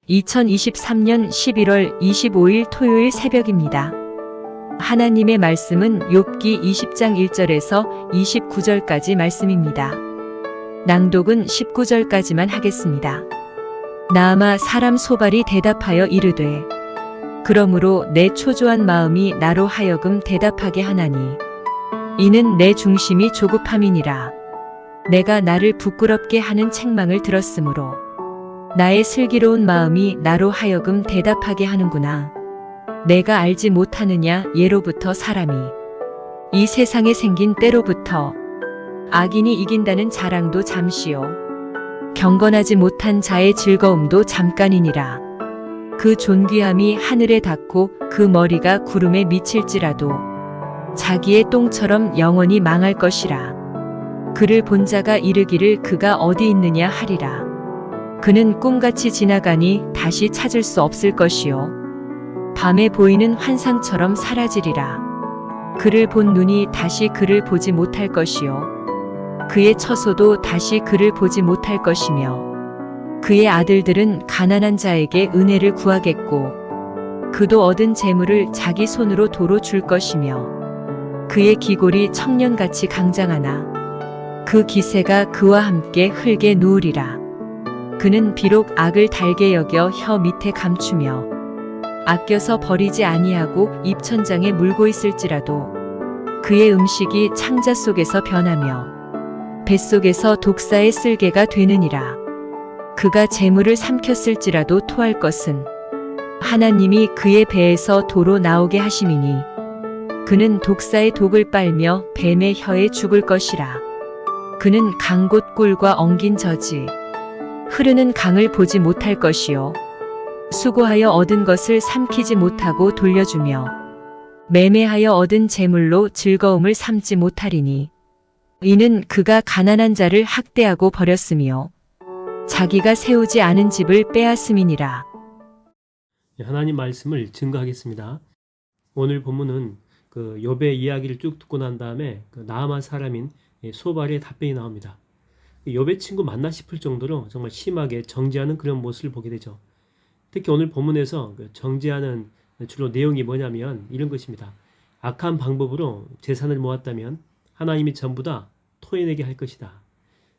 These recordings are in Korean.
2023년 11월 25일 토요일 새벽입니다. 하나님의 말씀은 욥기 20장 1절에서 29절까지 말씀입니다. 낭독은 19절까지만 하겠습니다. 나아마 사람 소발이 대답하여 이르되 그러므로 내 초조한 마음이 나로 하여금 대답하게 하나니 이는 내 중심이 조급함이니라. 내가 나를 부끄럽게 하는 책망을 들었으므로 나의 슬기로운 마음이 나로 하여금 대답하게 하는구나. 내가 알지 못하느냐 예로부터 사람이 이 세상에 생긴 때로부터 악인이 이긴다는 자랑도 잠시요 경건하지 못한 자의 즐거움도 잠깐이니라. 그 존귀함이 하늘에 닿고 그 머리가 구름에 미칠지라도 자기의 똥처럼 영원히 망할 것이라. 그를 본 자가 이르기를 그가 어디 있느냐 하리라. 그는 꿈같이 지나가니 다시 찾을 수 없을 것이요 밤에 보이는 환상처럼 사라지리라. 그를 본 눈이 다시 그를 보지 못할 것이요 그의 처소도 다시 그를 보지 못할 것이며 그의 아들들은 가난한 자에게 은혜를 구하겠고 그도 얻은 재물을 자기 손으로 도로 줄 것이며 그의 기골이 청년같이 강장하나 그 기세가 그와 함께 흙에 누우리라. 그는 비록 악을 달게 여겨 혀 밑에 감추며 아껴서 버리지 아니하고 입천장에 물고 있을지라도 그의 음식이 창자 속에서 변하며 뱃속에서 독사의 쓸개가 되느니라. 그가 재물을 삼켰을지라도 토할 것은 하나님이 그의 배에서 도로 나오게 하심이니 그는 독사의 독을 빨며 뱀의 혀에 죽을 것이라. 그는 강곳 꿀과 엉긴 저지 흐르는 강을 보지 못할 것이요 수고하여 얻은 것을 삼키지 못하고 돌려주며 매매하여 얻은 재물로 즐거움을 삼지 못하리니 이는 그가 가난한 자를 학대하고 버렸으며 자기가 세우지 않은 집을 빼앗음이니라. 하나님 말씀을 증거하겠습니다. 오늘 본문은 그 욥의 이야기를 쭉 듣고 난 다음에 그 나아만 사람인 소발의 답변이 나옵니다. 욥의 친구 맞나 싶을 정도로 정말 심하게 정죄하는 그런 모습을 보게 되죠. 특히 오늘 본문에서 정죄하는 주로 내용이 뭐냐면 이런 것입니다. 악한 방법으로 재산을 모았다면 하나님이 전부 다 토해내게 할 것이다.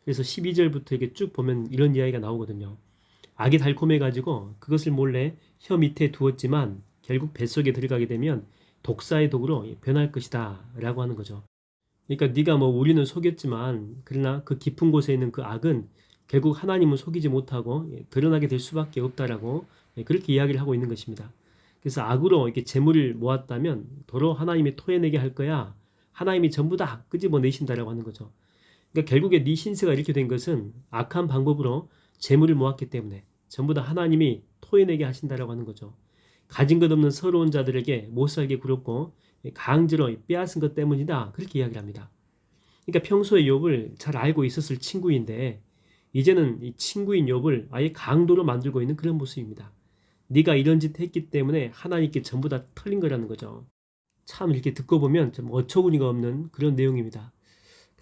그래서 12절부터 이렇게 쭉 보면 이런 이야기가 나오거든요. 악이 달콤해가지고 그것을 몰래 혀 밑에 두었지만 결국 뱃속에 들어가게 되면 독사의 독으로 변할 것이다 라고 하는 거죠. 그러니까 네가 우리는 속였지만 그러나 그 깊은 곳에 있는 그 악은 결국 하나님은 속이지 못하고 드러나게 될 수밖에 없다라고 그렇게 이야기를 하고 있는 것입니다. 그래서 악으로 이렇게 재물을 모았다면 도로 하나님이 토해내게 할 거야. 하나님이 전부 다 끄집어내신다라고 하는 거죠. 그러니까 결국에 네 신세가 이렇게 된 것은 악한 방법으로 재물을 모았기 때문에 전부 다 하나님이 토해내게 하신다라고 하는 거죠. 가진 것 없는 서러운 자들에게 못살게 굴었고 강제로 빼앗은 것 때문이다. 그렇게 이야기를 합니다. 그러니까 평소에 욥을 잘 알고 있었을 친구인데 이제는 이 친구인 욥을 아예 강도로 만들고 있는 그런 모습입니다. 네가 이런 짓 했기 때문에 하나님께 전부 다 털린 거라는 거죠. 참 이렇게 듣고 보면 좀 어처구니가 없는 그런 내용입니다.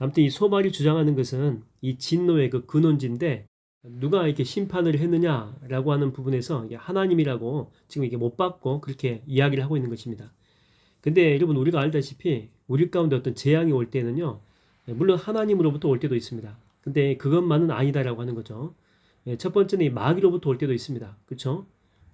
아무튼 이 소발이 주장하는 것은 이 진노의 그 근원지인데 누가 이렇게 심판을 했느냐라고 하는 부분에서 하나님이라고 지금 이게 못 받고 그렇게 이야기를 하고 있는 것입니다. 근데 여러분 우리가 알다시피 우리 가운데 어떤 재앙이 올 때는요 물론 하나님으로부터 올 때도 있습니다. 근데 그것만은 아니다라고 하는 거죠. 첫 번째는 이 마귀로부터 올 때도 있습니다. 그렇죠?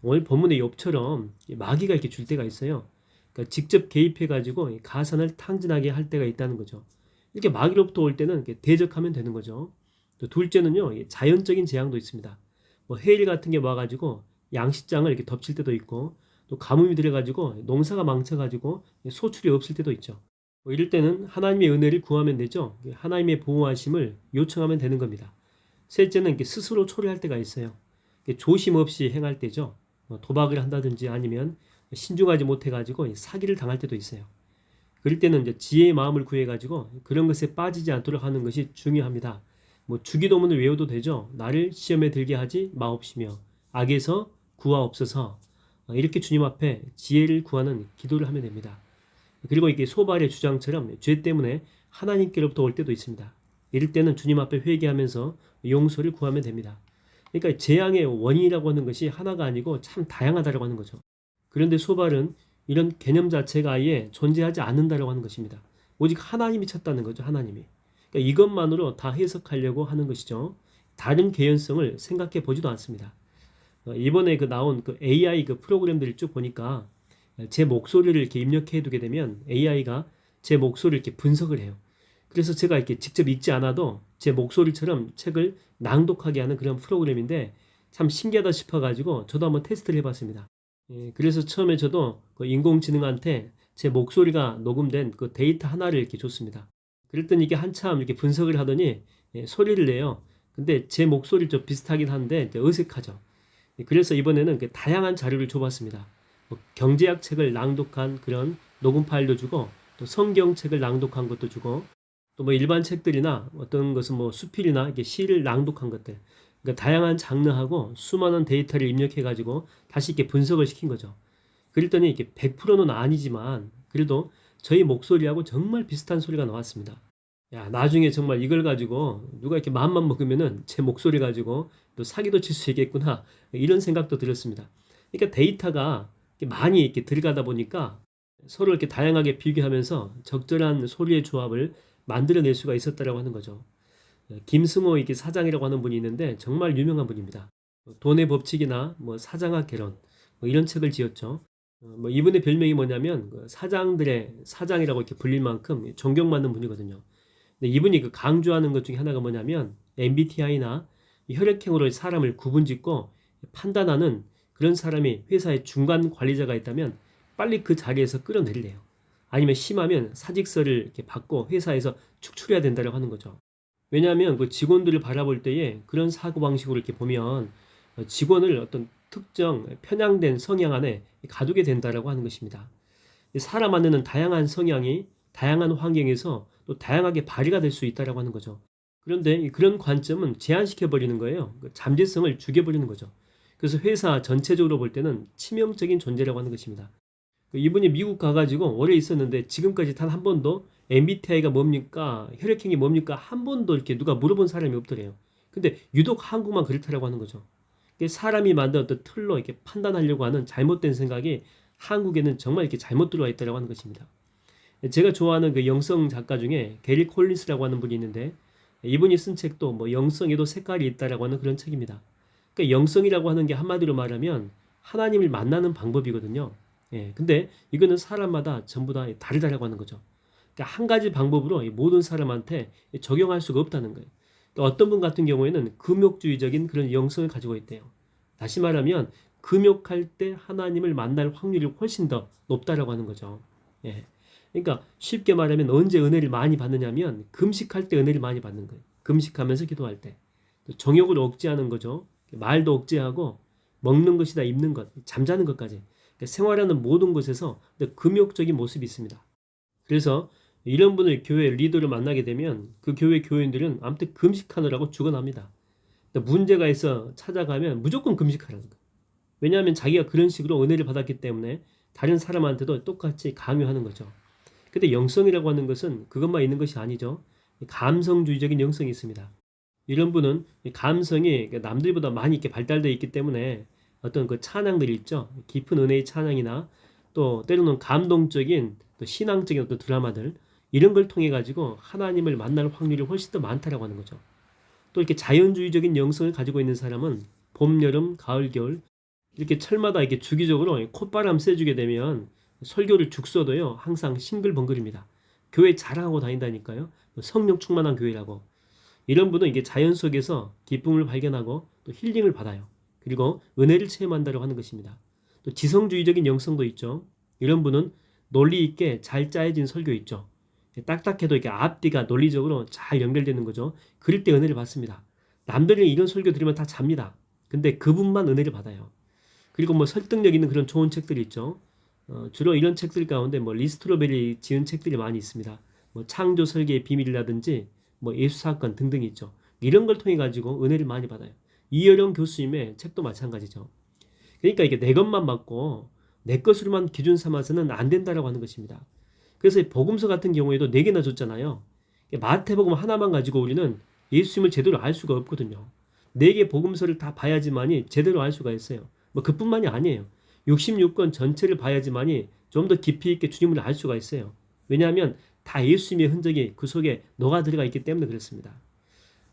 오늘 본문의 욥처럼 마귀가 이렇게 줄 때가 있어요. 그러니까 직접 개입해가지고 가산을 탕진하게 할 때가 있다는 거죠. 이렇게 마귀로부터 올 때는 이렇게 대적하면 되는 거죠. 또 둘째는요 자연적인 재앙도 있습니다. 해일 같은 게 와가지고 양식장을 이렇게 덮칠 때도 있고 또 가뭄이 들어가지고 농사가 망쳐가지고 소출이 없을 때도 있죠. 이럴 때는 하나님의 은혜를 구하면 되죠. 하나님의 보호하심을 요청하면 되는 겁니다. 셋째는 이렇게 스스로 초래할 때가 있어요. 조심 없이 행할 때죠. 도박을 한다든지 아니면 신중하지 못해가지고 사기를 당할 때도 있어요. 그럴 때는 이제 지혜의 마음을 구해가지고 그런 것에 빠지지 않도록 하는 것이 중요합니다. 주기도문을 외워도 되죠. 나를 시험에 들게 하지 마옵시며 악에서 구하옵소서. 이렇게 주님 앞에 지혜를 구하는 기도를 하면 됩니다. 그리고 이게 소발의 주장처럼 죄 때문에 하나님께로부터 올 때도 있습니다. 이럴 때는 주님 앞에 회개하면서 용서를 구하면 됩니다. 그러니까 재앙의 원인이라고 하는 것이 하나가 아니고 참 다양하다라고 하는 거죠. 그런데 소발은 이런 개념 자체가 아예 존재하지 않는다라고 하는 것입니다. 오직 하나님이 쳤다는 거죠. 하나님이. 그러니까 이것만으로 다 해석하려고 하는 것이죠. 다른 개연성을 생각해 보지도 않습니다. 이번에 나온 AI 프로그램들을 쭉 보니까 제 목소리를 이렇게 입력해 두게 되면 AI가 제 목소리를 이렇게 분석을 해요. 그래서 제가 이렇게 직접 읽지 않아도 제 목소리처럼 책을 낭독하게 하는 그런 프로그램인데 참 신기하다 싶어가지고 저도 한번 테스트를 해봤습니다. 그래서 처음에 저도 인공지능한테 제 목소리가 녹음된 데이터 하나를 이렇게 줬습니다. 그랬더니 이게 한참 이렇게 분석을 하더니 소리를 내요. 근데 제 목소리 좀 비슷하긴 한데 어색하죠. 그래서 이번에는 다양한 자료를 줘봤습니다. 경제학 책을 낭독한 그런 녹음 파일도 주고 또 성경책을 낭독한 것도 주고 또 일반 책들이나 어떤 것은 수필이나 이렇게 시를 낭독한 것들, 그러니까 다양한 장르하고 수많은 데이터를 입력해가지고 다시 이렇게 분석을 시킨 거죠. 그랬더니 이게 100%는 아니지만 그래도 저희 목소리하고 정말 비슷한 소리가 나왔습니다. 야, 나중에 정말 이걸 가지고 누가 이렇게 마음만 먹으면은 제 목소리 가지고 또 사기도 칠 수 있겠구나 이런 생각도 들었습니다. 그러니까 데이터가 많이 이렇게 들어가다 보니까 서로 이렇게 다양하게 비교하면서 적절한 소리의 조합을 만들어낼 수가 있었다라고 하는 거죠. 김승호 이렇게 사장이라고 하는 분이 있는데 정말 유명한 분입니다. 돈의 법칙이나 사장학 개론 이런 책을 지었죠. 이분의 별명이 뭐냐면 사장들의 사장이라고 이렇게 불릴 만큼 존경받는 분이거든요. 근데 이분이 강조하는 것 중에 하나가 뭐냐면 MBTI나 혈액형으로 사람을 구분짓고 판단하는 그런 사람이 회사에 중간 관리자가 있다면 빨리 그 자리에서 끌어내리래요. 아니면 심하면 사직서를 이렇게 받고 회사에서 축출해야 된다고 하는 거죠. 왜냐하면 직원들을 바라볼 때에 그런 사고방식으로 이렇게 보면 직원을 어떤 특정 편향된 성향 안에 가두게 된다라고 하는 것입니다. 사람 안에는 다양한 성향이 다양한 환경에서 또 다양하게 발휘가 될 수 있다라고 하는 거죠. 그런데 그런 관점은 제한시켜 버리는 거예요. 잠재성을 죽여버리는 거죠. 그래서 회사 전체적으로 볼 때는 치명적인 존재라고 하는 것입니다. 이분이 미국 가가지고 오래 있었는데 지금까지 단 한 번도 MBTI가 뭡니까? 혈액형이 뭡니까? 한 번도 이렇게 누가 물어본 사람이 없더래요. 근데 유독 한국만 그렇다라고 하는 거죠. 사람이 만든 어떤 틀로 이렇게 판단하려고 하는 잘못된 생각이 한국에는 정말 이렇게 잘못 들어와 있다라고 하는 것입니다. 제가 좋아하는 영성 작가 중에 게리 콜린스라고 하는 분이 있는데 이분이 쓴 책도 영성에도 색깔이 있다라고 하는 그런 책입니다. 그러니까 영성이라고 하는 게 한마디로 말하면 하나님을 만나는 방법이거든요. 근데 이거는 사람마다 전부 다 다르다라고 하는 거죠. 그러니까 한 가지 방법으로 모든 사람한테 적용할 수가 없다는 거예요. 그러니까 어떤 분 같은 경우에는 금욕주의적인 그런 영성을 가지고 있대요. 다시 말하면 금욕할 때 하나님을 만날 확률이 훨씬 더 높다라고 하는 거죠. 그러니까 쉽게 말하면 언제 은혜를 많이 받느냐면 금식할 때 은혜를 많이 받는 거예요. 금식하면서 기도할 때. 정욕을 억제하는 거죠. 말도 억제하고 먹는 것이다 입는 것, 잠자는 것까지. 그러니까 생활하는 모든 것에서 금욕적인 모습이 있습니다. 그래서 이런 분을 교회 리더를 만나게 되면 그 교회 교인들은 아무튼 금식하느라고 죽어납니다. 문제가 있어 찾아가면 무조건 금식하라는 거예요. 왜냐하면 자기가 그런 식으로 은혜를 받았기 때문에 다른 사람한테도 똑같이 강요하는 거죠. 근데 영성이라고 하는 것은 그것만 있는 것이 아니죠. 감성주의적인 영성이 있습니다. 이런 분은 감성이 남들보다 많이 이렇게 발달되어 있기 때문에 어떤 찬양들이 있죠. 깊은 은혜의 찬양이나 또 때로는 감동적인 또 신앙적인 어떤 드라마들 이런 걸 통해 가지고 하나님을 만날 확률이 훨씬 더 많다라고 하는 거죠. 또 이렇게 자연주의적인 영성을 가지고 있는 사람은 봄, 여름, 가을, 겨울 이렇게 철마다 이렇게 주기적으로 콧바람 쐬주게 되면 설교를 죽서도요 항상 싱글벙글입니다. 교회 자랑하고 다닌다니까요. 성령 충만한 교회라고. 이런 분은 이게 자연 속에서 기쁨을 발견하고 또 힐링을 받아요. 그리고 은혜를 체험한다고 하는 것입니다. 또 지성주의적인 영성도 있죠. 이런 분은 논리 있게 잘 짜여진 설교 있죠. 딱딱해도 이렇게 앞뒤가 논리적으로 잘 연결되는 거죠. 그럴 때 은혜를 받습니다. 남들이 이런 설교 들으면 다 잡니다. 근데 그분만 은혜를 받아요. 그리고 설득력 있는 그런 좋은 책들이 있죠. 주로 이런 책들 가운데 리스트로벨이 지은 책들이 많이 있습니다. 창조 설계의 비밀이라든지 예수 사건 등등이 있죠. 이런 걸 통해 가지고 은혜를 많이 받아요. 이어령 교수님의 책도 마찬가지죠. 그러니까 이게 내 것만 받고 내 것으로만 기준 삼아서는 안 된다라고 하는 것입니다. 그래서 복음서 같은 경우에도 4개나 줬잖아요. 마태복음 하나만 가지고 우리는 예수님을 제대로 알 수가 없거든요. 4개 복음서를 다 봐야지만이 제대로 알 수가 있어요. 뭐 그뿐만이 아니에요. 66권 전체를 봐야지만이 좀 더 깊이 있게 주님을 알 수가 있어요. 왜냐하면 다 예수님의 흔적이 그 속에 녹아 들어가 있기 때문에 그렇습니다.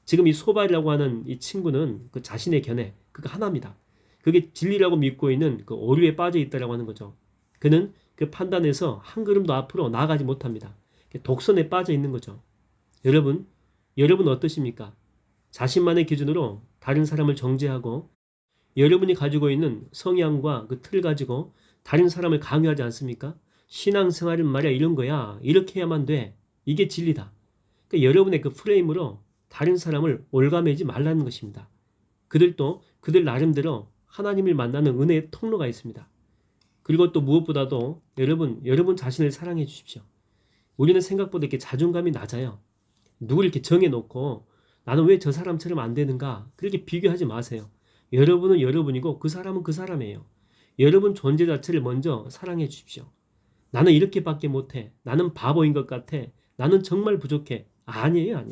지금 이 소발이라고 하는 이 친구는 그 자신의 견해, 그거 하나입니다. 그게 진리라고 믿고 있는 그 오류에 빠져 있다라고 하는 거죠. 그는 그 판단에서 한 걸음도 앞으로 나아가지 못합니다. 독선에 빠져 있는 거죠. 여러분 어떠십니까? 자신만의 기준으로 다른 사람을 정죄하고 여러분이 가지고 있는 성향과 그 틀을 가지고 다른 사람을 강요하지 않습니까? 신앙생활은 말이야 이런 거야. 이렇게 해야만 돼. 이게 진리다. 그러니까 여러분의 그 프레임으로 다른 사람을 올가매지 말라는 것입니다. 그들도 그들 나름대로 하나님을 만나는 은혜의 통로가 있습니다. 그리고 또 무엇보다도 여러분 자신을 사랑해 주십시오. 우리는 생각보다 이렇게 자존감이 낮아요. 누구를 이렇게 정해놓고 나는 왜 저 사람처럼 안 되는가? 그렇게 비교하지 마세요. 여러분은 여러분이고 그 사람은 그 사람이에요. 여러분 존재 자체를 먼저 사랑해 주십시오. 나는 이렇게밖에 못해. 나는 바보인 것 같아. 나는 정말 부족해. 아니에요.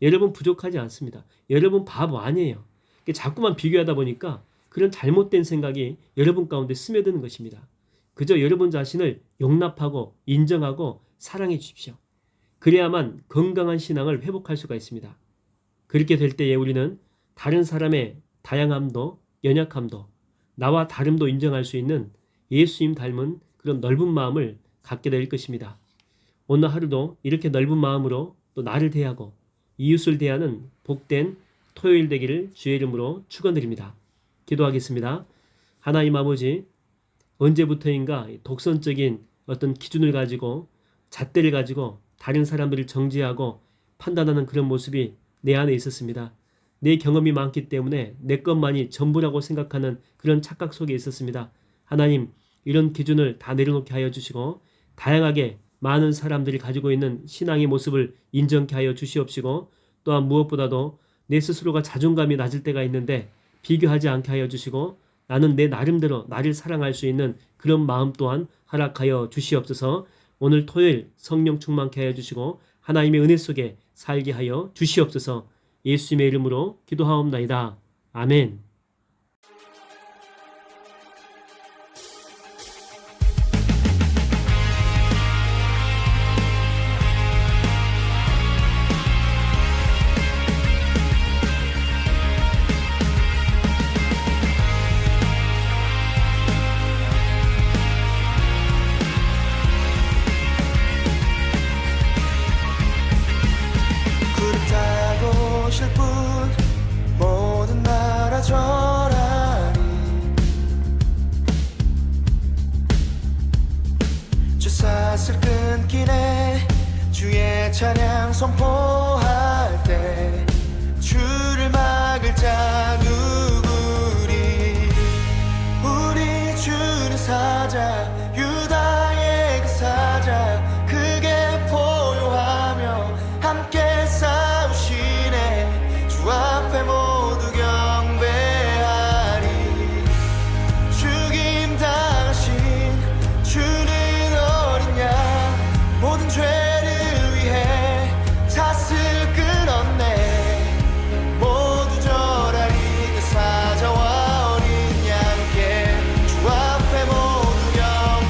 여러분 부족하지 않습니다. 여러분 바보 아니에요. 자꾸만 비교하다 보니까 그런 잘못된 생각이 여러분 가운데 스며드는 것입니다. 그저 여러분 자신을 용납하고 인정하고 사랑해 주십시오. 그래야만 건강한 신앙을 회복할 수가 있습니다. 그렇게 될 때에 우리는 다른 사람의 다양함도 연약함도 나와 다름도 인정할 수 있는 예수님 닮은 그런 넓은 마음을 갖게 될 것입니다. 오늘 하루도 이렇게 넓은 마음으로 또 나를 대하고 이웃을 대하는 복된 토요일 되기를 주의 이름으로 축원드립니다. 기도하겠습니다. 하나님 아버지, 언제부터인가 독선적인 어떤 기준을 가지고 잣대를 가지고 다른 사람들을 정죄하고 판단하는 그런 모습이 내 안에 있었습니다. 내 경험이 많기 때문에 내 것만이 전부라고 생각하는 그런 착각 속에 있었습니다. 하나님, 이런 기준을 다 내려놓게 하여 주시고 다양하게 많은 사람들이 가지고 있는 신앙의 모습을 인정케 하여 주시옵시고 또한 무엇보다도 내 스스로가 자존감이 낮을 때가 있는데 비교하지 않게 하여 주시고 나는 내 나름대로 나를 사랑할 수 있는 그런 마음 또한 허락하여 주시옵소서. 오늘 토요일 성령 충만케 하여 주시고 하나님의 은혜 속에 살게 하여 주시옵소서. 예수님의 이름으로 기도하옵나이다. 아멘. 모든 나라 절하리 주 사슬 끊기네 주의 찬양 선포할 때 주를 막을 자 누구리 우리 주는 사자 유다의 그 사자 크게 포효하며 함께 싸우시네 주 앞에 모두 경배하리 죽임 당하신 주는 어린 양 모든 죄를 위해 사슬 끊었네 모두 절하리 그 사자와 어린 양께 주 앞에 모두 경배하리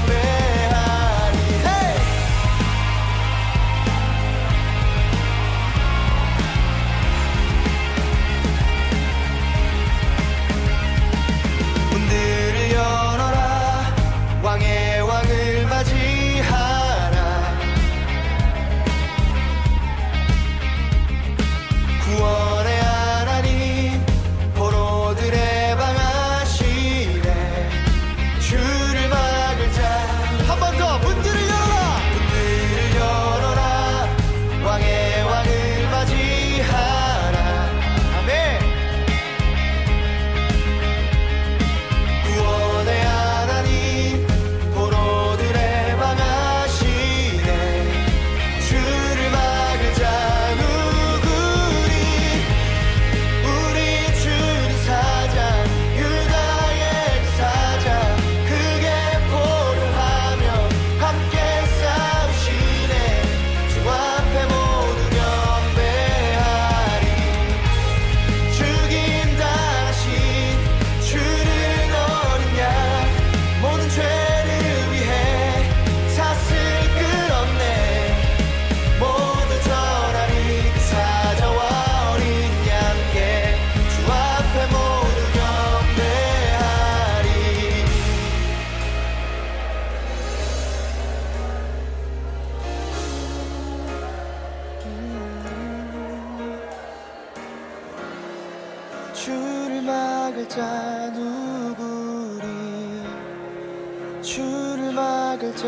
주를 막을 자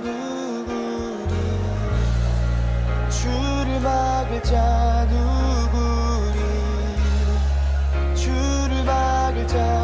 누구리 주를 막을 자 누구리 주를 막을 자